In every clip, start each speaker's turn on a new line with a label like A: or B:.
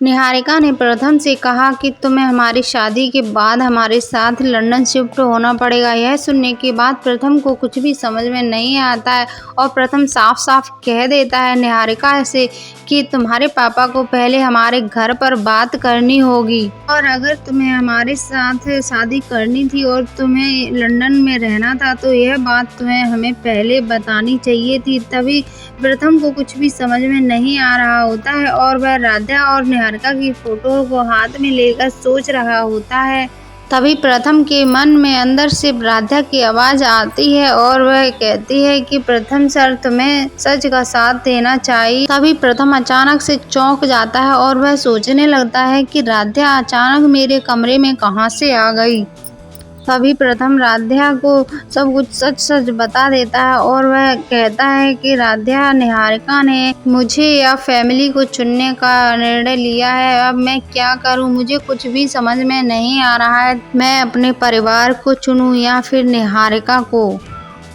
A: निहारिका ने प्रथम से कहा कि तुम्हें हमारी शादी के बाद हमारे साथ लंदन शिफ्ट होना पड़ेगा। यह सुनने के बाद प्रथम को कुछ भी समझ में नहीं आता है और प्रथम साफ-साफ कह देता है निहारिका से कि तुम्हारे पापा को पहले हमारे घर पर बात करनी होगी और अगर तुम्हें हमारे साथ शादी करनी थी और तुम्हें लंदन में रहना था तो यह बात तुम्हें हमें पहले बतानी चाहिए थी। तभी प्रथम को कुछ भी समझ में नहीं आ रहा होता है और वह राधा और निहारिका की फोटो को हाथ में लेकर सोच रहा होता है। तभी प्रथम के मन में अंदर से राधा की आवाज़ आती है और वह कहती है कि प्रथम सर तुम्हें सच का साथ देना चाहिए। तभी प्रथम अचानक से चौंक जाता है और वह सोचने लगता है कि राधा अचानक मेरे कमरे में कहाँ से आ गई। तभी प्रथम राधा को सब कुछ सच बता देता है और वह कहता है कि राधा निहारिका ने मुझे या फैमिली को चुनने का निर्णय लिया है। अब मैं क्या करूं, मुझे कुछ भी समझ में नहीं आ रहा है। मैं अपने परिवार को चुनूं या फिर निहारिका को।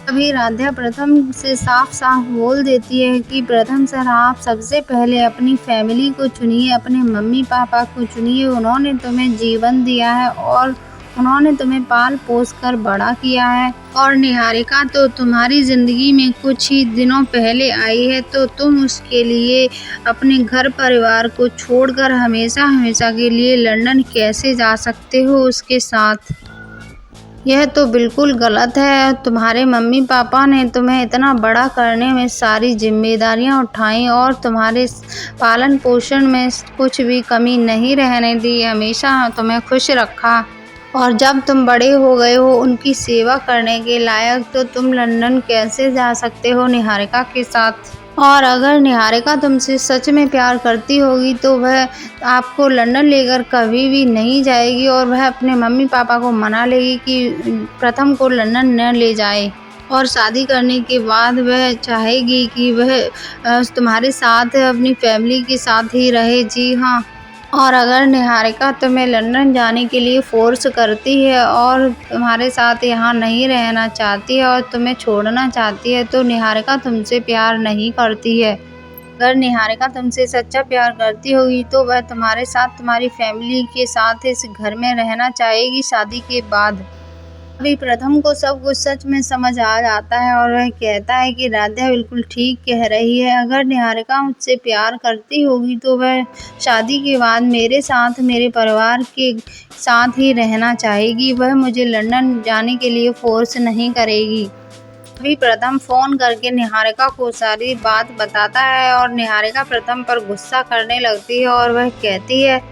A: तभी राधा प्रथम से साफ-साफ बोल देती है कि प्रथम सर आप सबसे पहले अपनी फैमिली को चुनिए, अपने मम्मी पापा को चुनिए। उन्होंने तुम्हें जीवन दिया है और उन्होंने तुम्हें पाल पोस कर बड़ा किया है और निहारिका तो तुम्हारी जिंदगी में कुछ ही दिनों पहले आई है तो तुम उसके लिए अपने घर परिवार को छोड़कर हमेशा हमेशा के लिए लंदन कैसे जा सकते हो उसके साथ। यह तो बिल्कुल गलत है। तुम्हारे मम्मी पापा ने तुम्हें इतना बड़ा करने में सारी जिम्मेदारियां उठाई और तुम्हारे पालन पोषण में कुछ भी कमी नहीं रहने दी, हमेशा तुम्हें खुश रखा और जब तुम बड़े हो गए हो उनकी सेवा करने के लायक तो तुम लंदन कैसे जा सकते हो निहारिका के साथ। और अगर निहारिका तुमसे सच में प्यार करती होगी तो वह आपको लंदन लेकर कभी भी नहीं जाएगी और वह अपने मम्मी पापा को मना लेगी कि प्रथम को लंदन न ले जाए और शादी करने के बाद वह चाहेगी कि वह तुम्हारे साथ अपनी फैमिली के साथ ही रहे। जी हाँ, और अगर निहारिका तुम्हें लंदन जाने के लिए फोर्स करती है और तुम्हारे साथ यहाँ नहीं रहना चाहती है और तुम्हें छोड़ना चाहती है तो निहारिका तुमसे प्यार नहीं करती है। अगर निहारिका तुमसे सच्चा प्यार करती होगी तो वह तुम्हारे साथ तुम्हारी फैमिली के साथ इस घर में रहना चाहेगी शादी के बाद। अभी प्रथम को सब कुछ सच में समझ आ जाता है और वह कहता है कि राधा बिल्कुल ठीक कह रही है। अगर निहारिका मुझसे प्यार करती होगी तो वह शादी के बाद मेरे साथ मेरे परिवार के साथ ही रहना चाहेगी, वह मुझे लंदन जाने के लिए फोर्स नहीं करेगी। अभी प्रथम फोन करके निहारिका को सारी बात बताता है और निहारिका प्रथम पर गुस्सा करने लगती है और वह कहती है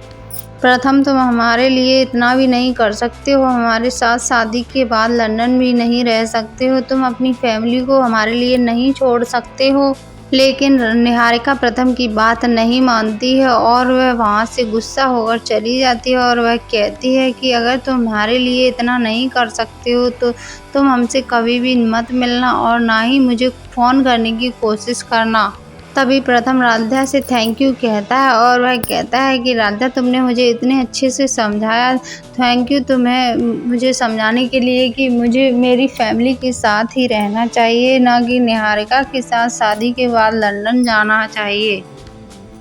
A: प्रथम तुम हमारे लिए इतना भी नहीं कर सकते हो, हमारे साथ शादी के बाद लंदन भी नहीं रह सकते हो, तुम अपनी फैमिली को हमारे लिए नहीं छोड़ सकते हो। लेकिन निहारिका प्रथम की बात नहीं मानती है और वह वहाँ से गुस्सा होकर चली जाती है और वह कहती है कि अगर तुम हमारे लिए इतना नहीं कर सकते हो तो तुम हमसे कभी भी मत मिलना और ना ही मुझे फ़ोन करने की कोशिश करना। तभी प्रथम राधा से थैंक यू कहता है और वह कहता है कि राधा तुमने मुझे इतने अच्छे से समझाया, थैंक यू तुम्हें मुझे समझाने के लिए कि मुझे मेरी फैमिली के साथ ही रहना चाहिए, ना कि निहारिका के साथ शादी के बाद लंदन जाना चाहिए।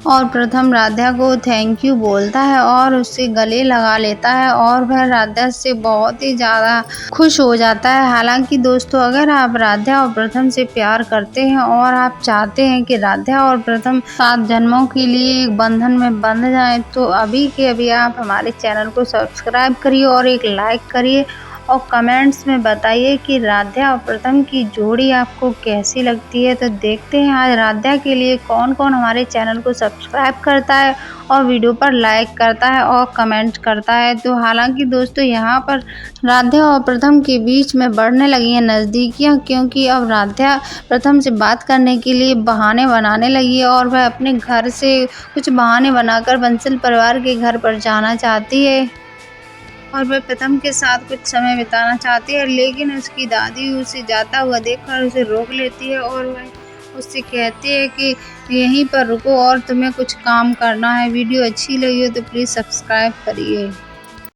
A: और प्रथम राधा को थैंक यू बोलता है और उससे गले लगा लेता है और वह राधा से बहुत ही ज़्यादा खुश हो जाता है। हालांकि दोस्तों अगर आप राधा और प्रथम से प्यार करते हैं और आप चाहते हैं कि राधा और प्रथम 7 जन्मों के लिए एक बंधन में बंध जाएं तो अभी के अभी आप हमारे चैनल को सब्सक्राइब करिए और एक लाइक करिए और कमेंट्स में बताइए कि राधा और प्रथम की जोड़ी आपको कैसी लगती है। तो देखते हैं आज राधा के लिए कौन कौन हमारे चैनल को सब्सक्राइब करता है और वीडियो पर लाइक करता है और कमेंट करता है। तो हालांकि दोस्तों यहाँ पर राधा और प्रथम के बीच में बढ़ने लगी हैं नज़दीकियाँ, क्योंकि अब राधा प्रथम से बात करने के लिए बहाने बनाने लगी है और वह अपने घर से कुछ बहाने बनाकर बंसल परिवार के घर पर जाना चाहती है और वह प्रथम के साथ कुछ समय बिताना चाहती है। लेकिन उसकी दादी उसे जाता हुआ देखकर उसे रोक लेती है और वह उससे कहती है कि यहीं पर रुको और तुम्हें कुछ काम करना है। वीडियो अच्छी लगी हो तो प्लीज़ सब्सक्राइब करिए।